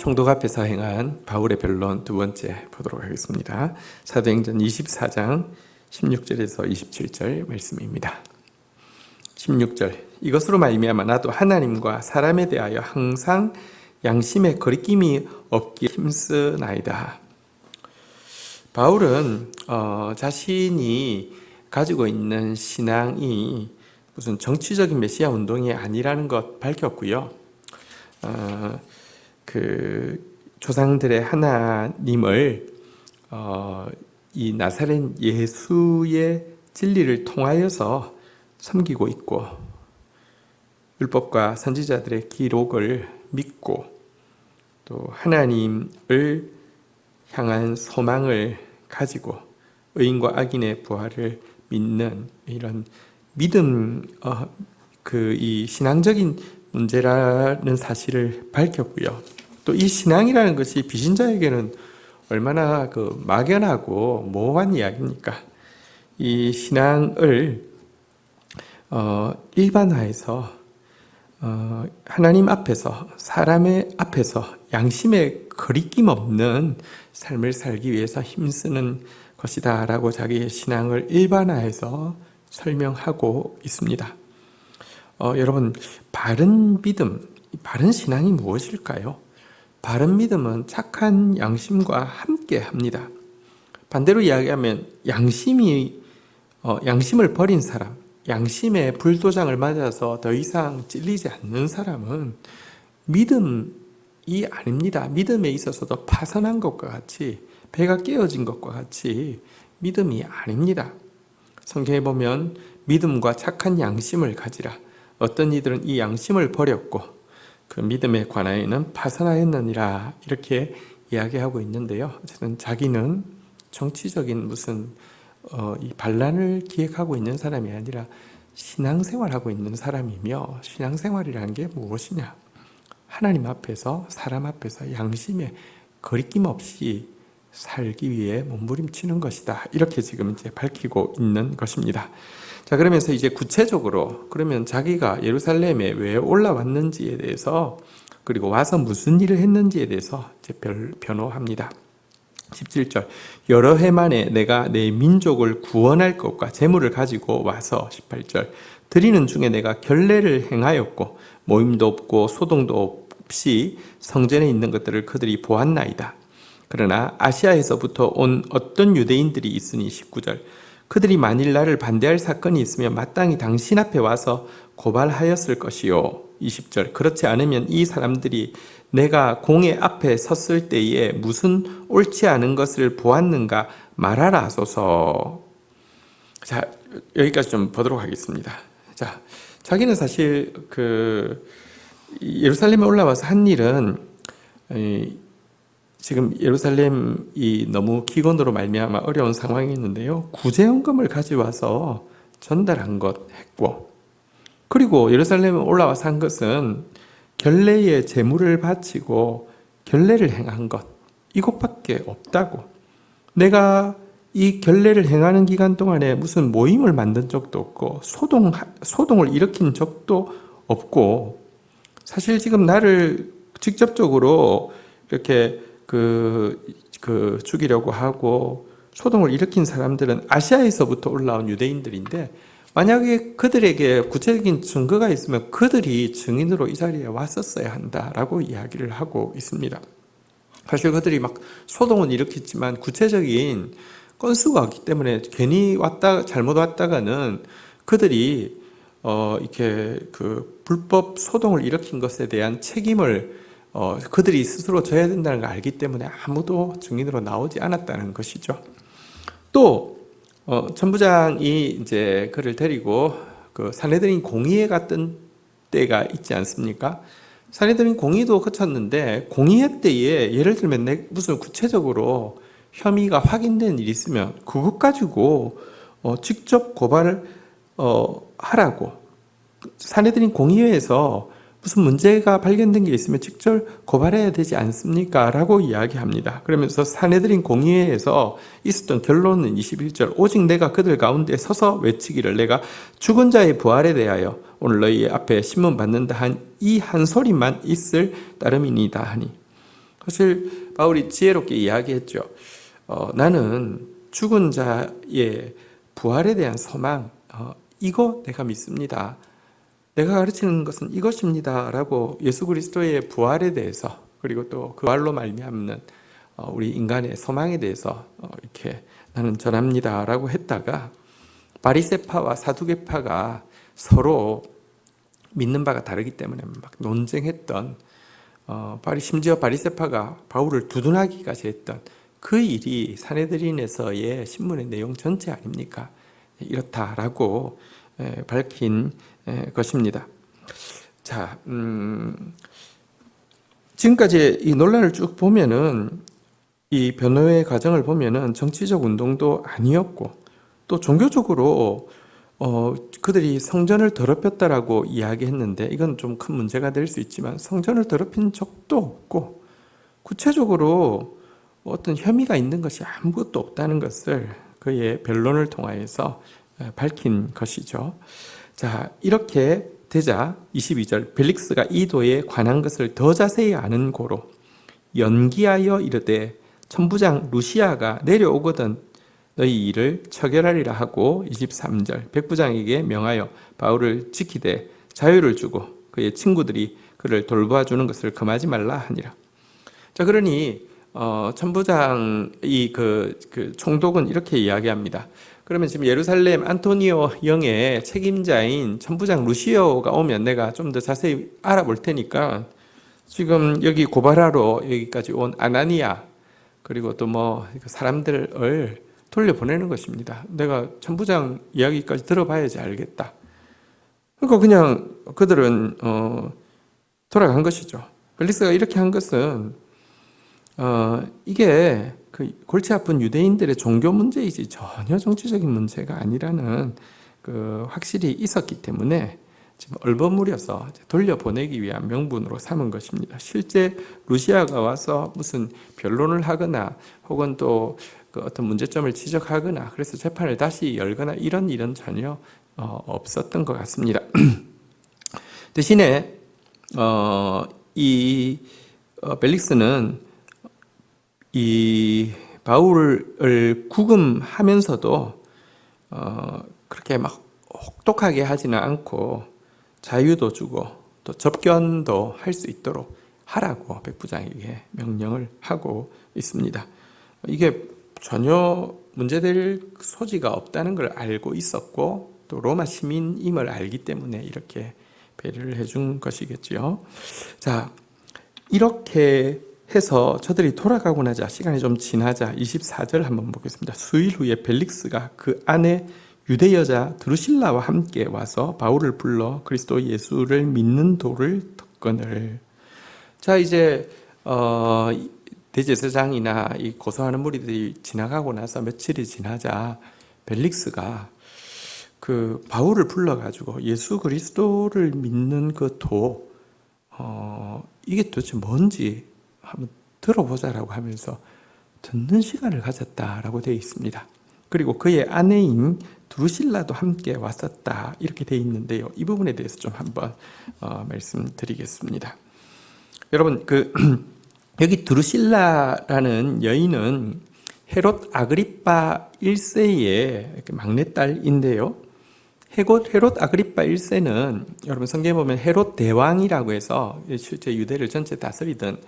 총독 앞에서 행한 바울의 변론 두 번째 보도록 하겠습니다. 사도행전 24장 16절에서 27절 말씀입니다. 16절 이것으로 말미암아 나도 하나님과 사람에 대하여 항상 양심의 거리낌이 없기에 힘쓰나이다. 바울은 자신이 가지고 있는 신앙이 무슨 정치적인 메시아 운동이 아니라는 것 밝혔고요. 조상들의 하나님을 이 나사렛 예수의 진리를 통하여서 섬기고 있고, 율법과 선지자들의 기록을 믿고 또 하나님을 향한 소망을 가지고 의인과 악인의 부활을 믿는 이런 믿음, 이 신앙적인 문제라는 사실을 밝혔고요. 또 이 신앙이라는 것이 비신자에게는 얼마나 막연하고 모호한 이야기입니까? 이 신앙을 일반화해서 하나님 앞에서, 사람의 앞에서 양심에 거리낌 없는 삶을 살기 위해서 힘쓰는 것이다 라고 자기의 신앙을 일반화해서 설명하고 있습니다. 여러분, 바른 믿음, 바른 신앙이 무엇일까요? 바른 믿음은 착한 양심과 함께 합니다. 반대로 이야기하면 양심을 버린 사람, 양심의 불도장을 맞아서 더 이상 찔리지 않는 사람은 믿음이 아닙니다. 믿음에 있어서도 파선한 것과 같이, 배가 깨어진 것과 같이 믿음이 아닙니다. 성경에 보면 믿음과 착한 양심을 가지라. 어떤 이들은 이 양심을 버렸고 그 믿음에 관하여는 파선하였느니라 이렇게 이야기하고 있는데요. 어쨌든 자기는 정치적인 무슨 이 반란을 기획하고 있는 사람이 아니라 신앙생활하고 있는 사람이며, 신앙생활이라는 게 무엇이냐? 하나님 앞에서, 사람 앞에서 양심에 거리낌 없이 살기 위해 몸부림치는 것이다. 이렇게 지금 이제 밝히고 있는 것입니다. 자, 그러면서 이제 구체적으로 그러면 자기가 예루살렘에 왜 올라왔는지에 대해서, 그리고 와서 무슨 일을 했는지에 대해서 이제 변호합니다. 17절 여러 해 만에 내가 내 민족을 구원할 것과 재물을 가지고 와서 18절 드리는 중에 내가 결례를 행하였고 모임도 없고 소동도 없이 성전에 있는 것들을 그들이 보았나이다. 그러나 아시아에서부터 온 어떤 유대인들이 있으니 19절 그들이 만일 나를 반대할 사건이 있으면 마땅히 당신 앞에 와서 고발하였을 것이요. 20절 그렇지 않으면 이 사람들이 내가 공회 앞에 섰을 때에 무슨 옳지 않은 것을 보았는가 말하라 하소서. 자, 여기까지 좀 보도록 하겠습니다. 자, 자기는 사실 예루살렘에 올라와서 한 일은 지금 예루살렘이 너무 기근으로 말미암아 어려운 상황이 있는데요. 구제연금을 가져와서 전달한 것 했고, 그리고 예루살렘에 올라와서 한 것은 결례의 제물을 바치고 결례를 행한 것, 이것밖에 없다고. 내가 이 결례를 행하는 기간 동안에 무슨 모임을 만든 적도 없고 소동을 일으킨 적도 없고, 사실 지금 나를 직접적으로 이렇게 죽이려고 하고 소동을 일으킨 사람들은 아시아에서부터 올라온 유대인들인데, 만약에 그들에게 구체적인 증거가 있으면 그들이 증인으로 이 자리에 왔었어야 한다라고 이야기를 하고 있습니다. 사실 그들이 막 소동은 일으켰지만 구체적인 건수가 없기 때문에 괜히 잘못 왔다가는 그들이 이렇게 불법 소동을 일으킨 것에 대한 책임을 그들이 스스로 져야 된다는 걸 알기 때문에 아무도 증인으로 나오지 않았다는 것이죠. 또 천부장이 이제 그를 데리고 산헤드린 공의회 갔던 때가 있지 않습니까? 산헤드린 공의도 거쳤는데, 공의회 때에 예를 들면 무슨 구체적으로 혐의가 확인된 일이 있으면 그것 가지고 직접 고발을 하라고, 산헤드린 공의회에서 무슨 문제가 발견된 게 있으면 직접 고발해야 되지 않습니까? 라고 이야기합니다. 그러면서 산헤드린 공의회에서 있었던 결론은 21절 오직 내가 그들 가운데 서서 외치기를 내가 죽은 자의 부활에 대하여 오늘 너희 앞에 신문 받는다 한 이 한 소리만 있을 따름이니이다 하니, 사실 바울이 지혜롭게 이야기했죠. 나는 죽은 자의 부활에 대한 소망, 이거 내가 믿습니다. 내가 가르치는 것은 이것입니다. 라고 예수 그리스도의 부활에 대해서, 그리고 또 그 부활로 말미암는 우리 인간의 소망에 대해서 이렇게 나는 전합니다. 라고 했다가 바리새파와 사두개파가 서로 믿는 바가 다르기 때문에 막 논쟁했던, 심지어 바리새파가 바울을 두둔하기까지 했던 그 일이 사내들인에서의 신문의 내용 전체 아닙니까? 이렇다라고 밝힌 것입니다. 자, 지금까지 이 논란을 쭉 보면은, 이 변호의 과정을 보면은 정치적 운동도 아니었고, 또 종교적으로 그들이 성전을 더럽혔다라고 이야기했는데, 이건 좀 큰 문제가 될 수 있지만 성전을 더럽힌 적도 없고 구체적으로 어떤 혐의가 있는 것이 아무것도 없다는 것을 그의 변론을 통하여서 밝힌 것이죠. 자, 이렇게 되자 22절, 벨릭스가 이 도에 관한 것을 더 자세히 아는 고로 연기하여 이르되 천부장 루시아가 내려오거든 너희 일을 처결하리라 하고, 23절, 백부장에게 명하여 바울을 지키되 자유를 주고 그의 친구들이 그를 돌봐주는 것을 금하지 말라 하니라. 자, 그러니 천부장 그 총독은 이렇게 이야기합니다. 그러면 지금 예루살렘 안토니오 영의 책임자인 천부장 루시오가 오면 내가 좀 더 자세히 알아볼 테니까 지금 여기 고발하러 여기까지 온 아나니아, 그리고 또 뭐 사람들을 돌려보내는 것입니다. 내가 천부장 이야기까지 들어봐야지 알겠다. 그러니까 그냥 그들은 돌아간 것이죠. 벨릭스가 이렇게 한 것은 이게 그 골치 아픈 유대인들의 종교 문제이지 전혀 정치적인 문제가 아니라는 그 확실히 있었기 때문에 지금 얼버무려서 돌려보내기 위한 명분으로 삼은 것입니다. 실제 루시아가 와서 무슨 변론을 하거나 혹은 또 그 어떤 문제점을 지적하거나 그래서 재판을 다시 열거나 이런 일은 전혀 없었던 것 같습니다. 대신에 벨릭스는 이 바울을 구금하면서도 그렇게 막 혹독하게 하지는 않고 자유도 주고 또 접견도 할 수 있도록 하라고 백부장에게 명령을 하고 있습니다. 이게 전혀 문제될 소지가 없다는 걸 알고 있었고 또 로마 시민임을 알기 때문에 이렇게 배려를 해준 것이겠죠. 자, 이렇게 해서 저들이 돌아가고 나자 시간이 좀 지나자 24절 한번 보겠습니다. 수일 후에 벨릭스가 그 아내 유대 여자 드루실라와 함께 와서 바울을 불러 그리스도 예수를 믿는 도를 듣거늘. 자, 이제 대제사장이나 이 고소하는 무리들이 지나가고 나서 며칠이 지나자 벨릭스가 그 바울을 불러가지고 예수 그리스도를 믿는 그 도, 이게 도대체 뭔지 한번 들어보자라고 하면서 듣는 시간을 가졌다라고 되어 있습니다. 그리고 그의 아내인 드루실라도 함께 왔었다 이렇게 되어 있는데요. 이 부분에 대해서 좀 한번 말씀드리겠습니다. 여러분, 여기 드루실라라는 여인은 헤롯 아그리파 1세의 막내딸인데요. 헤롯 아그리파 1세는 여러분 성경에 보면 헤롯 대왕이라고 해서 실제 유대를 전체 다스리던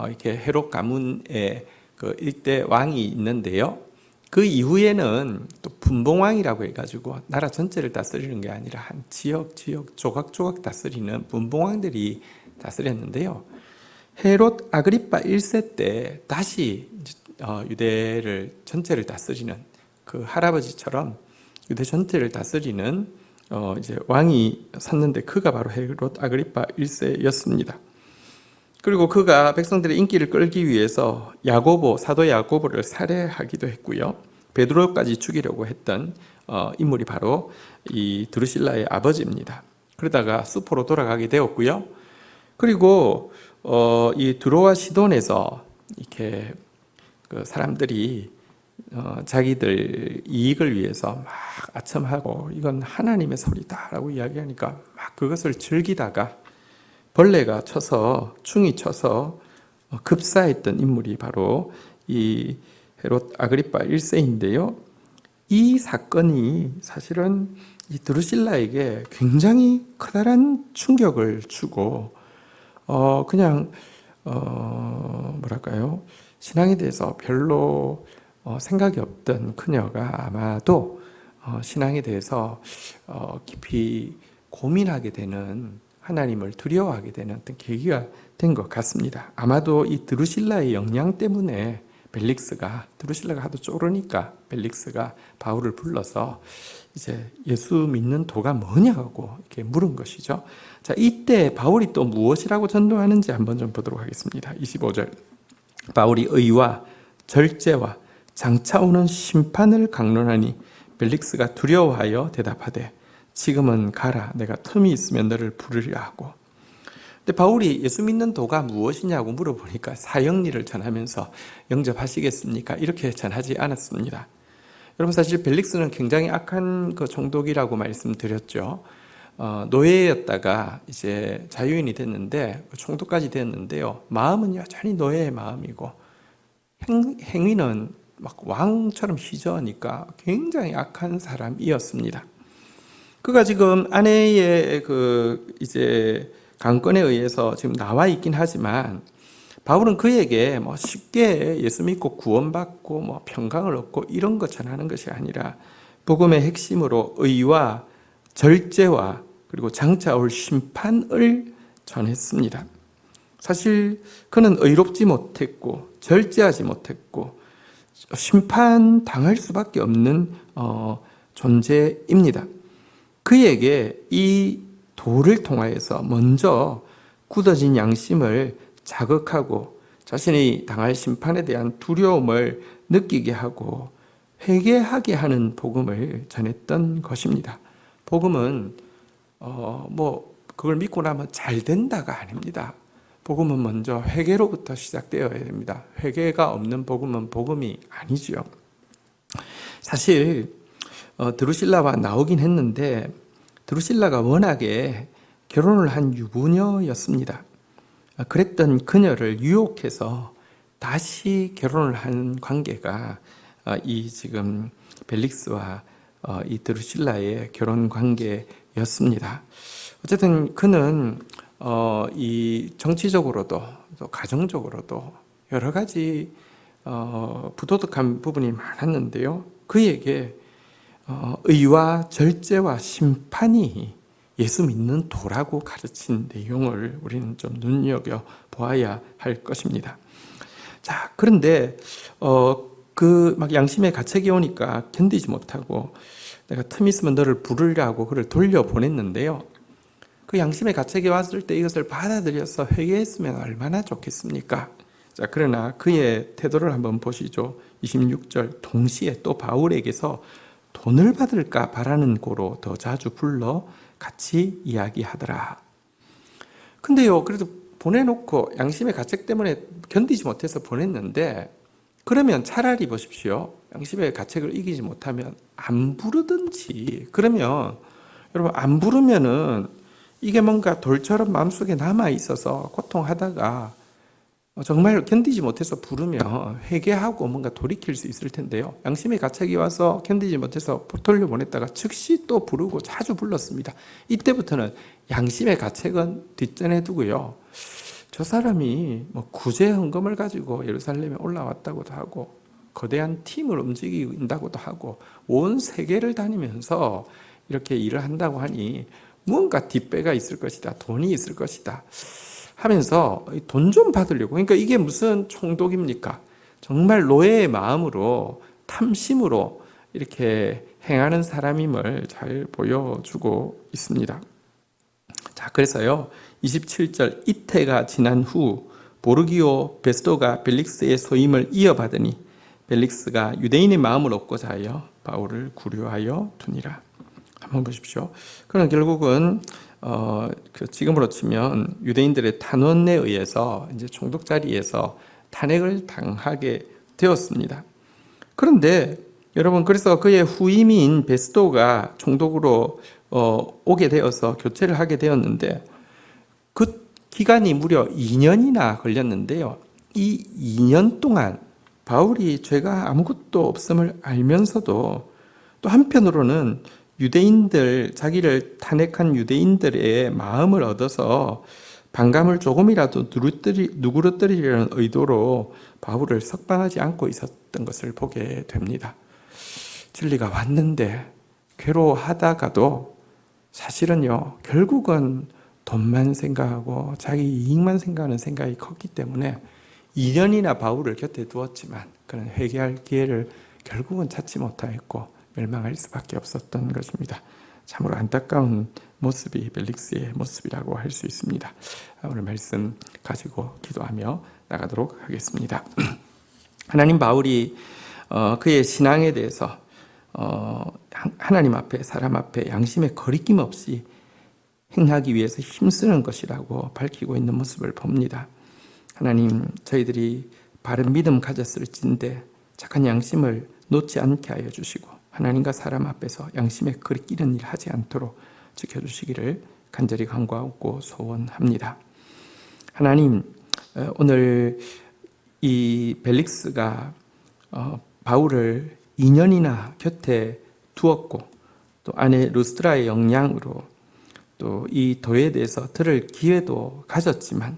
이렇게 헤롯 가문의 그 일대 왕이 있는데요. 그 이후에는 또 분봉왕이라고 해가지고 나라 전체를 다스리는 게 아니라 한 지역 조각조각 다스리는 분봉왕들이 다스렸는데요. 헤롯 아그리파 1세 때 다시 유대를 전체를 다스리는 그 할아버지처럼 유대 전체를 다스리는 이제 왕이 섰는데 그가 바로 헤롯 아그리파 1세였습니다. 그리고 그가 백성들의 인기를 끌기 위해서 사도 야고보를 살해하기도 했고요. 베드로까지 죽이려고 했던 인물이 바로 이 드루실라의 아버지입니다. 그러다가 수포로 돌아가게 되었고요. 그리고 이 드로아 시돈에서 이렇게 그 사람들이 자기들 이익을 위해서 막 아첨하고 이건 하나님의 소리다라고 이야기하니까 막 그것을 즐기다가 벌레가 쳐서 충이 쳐서 급사했던 인물이 바로 이 헤롯 아그리파 1세인데요. 이 사건이 사실은 이 드루실라에게 굉장히 커다란 충격을 주고 그냥 뭐랄까요, 신앙에 대해서 별로 생각이 없던 그녀가 아마도 신앙에 대해서 깊이 고민하게 되는, 하나님을 두려워하게 되는 어떤 계기가 된 것 같습니다. 아마도 이 드루실라의 영향 때문에 드루실라가 하도 쪼르니까 벨릭스가 바울을 불러서 이제 예수 믿는 도가 뭐냐고 이렇게 물은 것이죠. 자, 이때 바울이 또 무엇이라고 전도하는지 한번 좀 보도록 하겠습니다. 25절. 바울이 의와 절제와 장차 오는 심판을 강론하니 벨릭스가 두려워하여 대답하되 지금은 가라, 내가 틈이 있으면 너를 부르리라 하고. 근데 바울이 예수 믿는 도가 무엇이냐고 물어보니까 사형리를 전하면서 영접하시겠습니까? 이렇게 전하지 않았습니다. 여러분, 사실 벨릭스는 굉장히 악한 그 총독이라고 말씀드렸죠. 노예였다가 이제 자유인이 됐는데 총독까지 됐는데요. 마음은 여전히 노예의 마음이고 행위는 막 왕처럼 희저하니까 굉장히 악한 사람이었습니다. 그가 지금 아내의 이제 강권에 의해서 지금 나와 있긴 하지만 바울은 그에게 쉽게 예수 믿고 구원받고 평강을 얻고 이런 것 전하는 것이 아니라 복음의 핵심으로 의와 절제와 그리고 장차 올 심판을 전했습니다. 사실 그는 의롭지 못했고 절제하지 못했고 심판당할 수밖에 없는 존재입니다. 그에게 이 도를 통하여서 먼저 굳어진 양심을 자극하고 자신이 당할 심판에 대한 두려움을 느끼게 하고 회개하게 하는 복음을 전했던 것입니다. 복음은 그걸 믿고 나면 잘 된다가 아닙니다. 복음은 먼저 회개로부터 시작되어야 됩니다. 회개가 없는 복음은 복음이 아니죠. 사실 드루실라와 나오긴 했는데 드루실라가 워낙에 결혼을 한 유부녀였습니다. 그랬던 그녀를 유혹해서 다시 결혼을 한 관계가 이 지금 벨릭스와 이 드루실라의 결혼 관계였습니다. 어쨌든 그는 이 정치적으로도 또 가정적으로도 여러 가지 부도덕한 부분이 많았는데요. 그에게 의와 절제와 심판이 예수 믿는 도라고 가르친 내용을 우리는 좀 눈여겨 보아야 할 것입니다. 자, 그런데 막 양심의 가책이 오니까 견디지 못하고 내가 틈 있으면 너를 부르려고 그를 돌려보냈는데요. 그 양심의 가책이 왔을 때 이것을 받아들여서 회개했으면 얼마나 좋겠습니까? 자, 그러나 그의 태도를 한번 보시죠. 26절. 동시에 또 바울에게서 돈을 받을까 바라는 고로 더 자주 불러 같이 이야기하더라. 근데요, 그래도 보내놓고 양심의 가책 때문에 견디지 못해서 보냈는데, 그러면 차라리 보십시오. 양심의 가책을 이기지 못하면 안 부르든지, 그러면 여러분 안 부르면은 이게 뭔가 돌처럼 마음속에 남아 있어서 고통하다가 정말 견디지 못해서 부르면 회개하고 뭔가 돌이킬 수 있을 텐데요. 양심의 가책이 와서 견디지 못해서 돌려보냈다가 즉시 또 부르고 자주 불렀습니다. 이때부터는 양심의 가책은 뒷전에 두고요. 저 사람이 구제 헌금을 가지고 예루살렘에 올라왔다고도 하고 거대한 팀을 움직인다고도 하고 온 세계를 다니면서 이렇게 일을 한다고 하니 무언가 뒷배가 있을 것이다. 돈이 있을 것이다. 하면서 돈 좀 받으려고. 그러니까 이게 무슨 총독입니까? 정말 노예의 마음으로 탐심으로 이렇게 행하는 사람임을 잘 보여주고 있습니다. 자, 그래서요 27절. 이태가 지난 후 보르기오 베스도가 벨릭스의 소임을 이어받으니 벨릭스가 유대인의 마음을 얻고자 하여 바울을 구류하여 두니라. 한번 보십시오. 그러나 결국은 지금으로 치면 유대인들의 탄원에 의해서 이제 총독 자리에서 탄핵을 당하게 되었습니다. 그런데 여러분, 그래서 그의 후임인 베스도가 총독으로 오게 되어서 교체를 하게 되었는데 그 기간이 무려 2년이나 걸렸는데요. 이 2년 동안 바울이 죄가 아무것도 없음을 알면서도 또 한편으로는 유대인들, 자기를 탄핵한 유대인들의 마음을 얻어서 반감을 조금이라도 누그러뜨리려는 의도로 바울을 석방하지 않고 있었던 것을 보게 됩니다. 진리가 왔는데 괴로워하다가도 사실은요, 결국은 돈만 생각하고 자기 이익만 생각하는 생각이 컸기 때문에 2년이나 바울을 곁에 두었지만 그는 회개할 기회를 결국은 찾지 못하였고 멸망할 수밖에 없었던 것입니다. 참으로 안타까운 모습이 벨릭스의 모습이라고 할 수 있습니다. 오늘 말씀 가지고 기도하며 나가도록 하겠습니다. 하나님, 바울이 그의 신앙에 대해서 하나님 앞에, 사람 앞에 양심에 거리낌 없이 행하기 위해서 힘쓰는 것이라고 밝히고 있는 모습을 봅니다. 하나님, 저희들이 바른 믿음 가졌을진데 착한 양심을 놓지 않게 하여 주시고 하나님과 사람 앞에서 양심에 거리끼는 일 하지 않도록 지켜주시기를 간절히 간구하고 소원합니다. 하나님, 오늘 이 벨릭스가 바울을 2년이나 곁에 두었고 또 아내 루스드라의 영향으로 또 이 도에 대해서 들을 기회도 가졌지만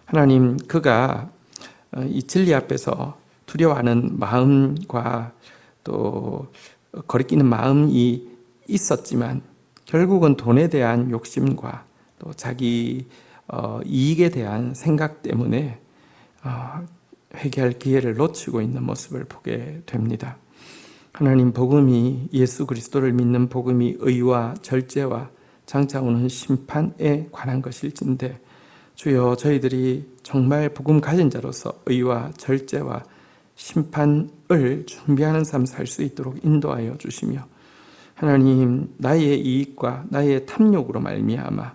하나님, 그가 이 진리 앞에서 두려워하는 마음과 또 거리끼는 마음이 있었지만 결국은 돈에 대한 욕심과 또 자기 이익에 대한 생각 때문에 회개할 기회를 놓치고 있는 모습을 보게 됩니다. 하나님, 복음이, 예수 그리스도를 믿는 복음이 의와 절제와 장차 오는 심판에 관한 것일진데 주여, 저희들이 정말 복음 가진 자로서 의와 절제와 심판을 준비하는 삶 살 수 있도록 인도하여 주시며 하나님, 나의 이익과 나의 탐욕으로 말미암아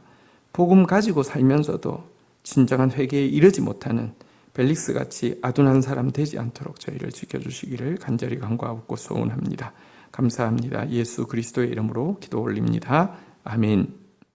복음 가지고 살면서도 진정한 회개에 이르지 못하는 벨릭스 같이 아둔한 사람 되지 않도록 저희를 지켜주시기를 간절히 간구하고 소원합니다. 감사합니다. 예수 그리스도의 이름으로 기도 올립니다. 아멘.